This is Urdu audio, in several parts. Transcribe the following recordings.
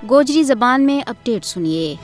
گوجری زبان میں اپڈیٹ سنیے۔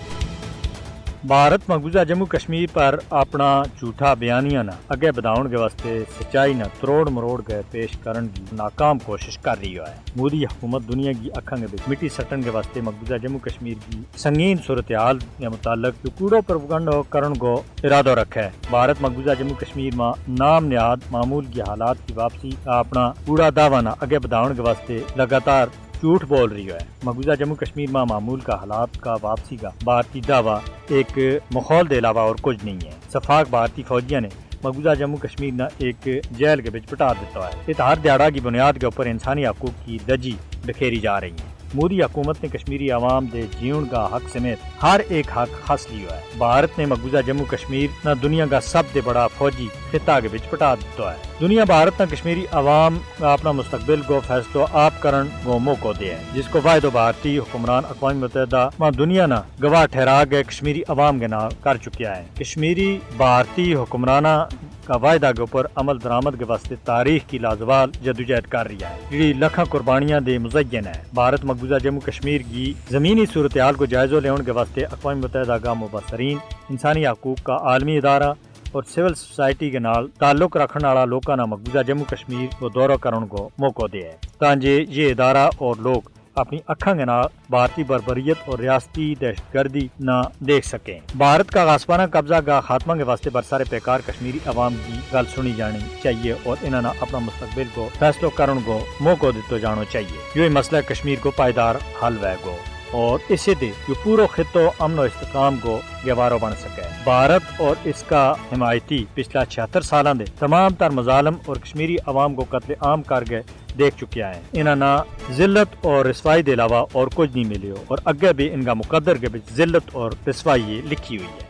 بھارت مقبوضہ جموں کشمیر پر اپنا جھوٹا بیانیہ نہ اگے بداؤن کے واسطے سچائی نہ تروڑ مروڑ کے پیش کرن کی ناکام کوشش کر رہی ہے۔ مودی حکومت دنیا کی اکھان کے مٹی سٹن کے واسطے مقبوضہ جموں کشمیر کی سنگین صورتحال کے متعلق کوڑو پروپیگنڈا کرن کو ارادہ رکھا ہے۔ بھارت مقبوضہ جموں کشمیر میں نام نہاد معمول کی حالات کی واپسی کا اپنا پورا دعویٰ نہ اگے بداؤن کے واسطے لگاتار جھوٹ بول رہی ہے۔ مقبوضہ جموں کشمیر میں معمول کا حالات کا واپسی کا بھارتی دعویٰ ایک مخول دے علاوہ اور کچھ نہیں ہے۔ شفاق بھارتی فوجیاں نے مقبوضہ جموں کشمیر نہ ایک جیل کے بچ پٹا دیتا ہے۔ یہ ہر دیہڑا کی بنیاد کے اوپر انسانی حقوق کی دجی بکھیری جا رہی ہے۔ مودی حکومت نے کشمیری عوام دے جیون کا حق سمیت ہر ایک حق حاصل لیا ہے۔ بھارت نے مقبوضہ جموں کشمیر نہ دنیا کا سب سے بڑا فوجی خطہ کے بچ پٹا دیتا ہے۔ دنیا بھارت نہ کشمیری عوام کا اپنا مستقبل کو فیصلہ آپ کرن کو موقع دے ہے، جس کو فائدہ بھارتی حکمران اقوام متحدہ میں دنیا نہ گواہ ٹھہرا کے کشمیری عوام کے نام کر چکیا ہے۔ کشمیری بھارتی حکمرانہ کا وعدہ کے اوپر عمل درآمد کے واسطے تاریخ کی لازوال جدوجہد کر رہی ہے، جڑی لکھاں قربانیاں دے مزین ہے۔ بھارت مقبوضہ جموں کشمیر کی زمینی صورتحال کو جائزہ لینے کے واسطے اقوام متحدہ کا مبصرین، انسانی حقوق کا عالمی ادارہ اور سول سوسائٹی کے نال تعلق رکھنے والا لوگوں نے مقبوضہ جموں کشمیر کو دورہ کرنے کو موقع دیا ہے، تاکہ یہ ادارہ اور لوگ اپنی اکھاں کے نال بھارتی بربریت اور ریاستی دہشت گردی نہ دیکھ سکیں۔ بھارت کا غاصبانہ قبضہ کا خاتمہ کے واسطے برسارے پیکار کشمیری عوام کی گل سنی جانی چاہیے اور انہوں نے اپنا مستقبل کو فیصلہ کرنے کو موقع دیتا جانا چاہیے۔ یہ مسئلہ کشمیر کو پائیدار حل وے گو اور اسے دے جو پورو خطہ امن و استحکام کو گوارو بن سکے۔ بھارت اور اس کا حمایتی پچھلا 76 سالوں دے تمام تر مظالم اور کشمیری عوام کو قتل عام کر کے دیکھ چکیا ہے۔ انہاں نہ ذلت اور رسوائی کے علاوہ اور کچھ نہیں ملے اور اگے بھی ان کا مقدر کے بچ ذلت اور رسوائی لکھی ہوئی ہے۔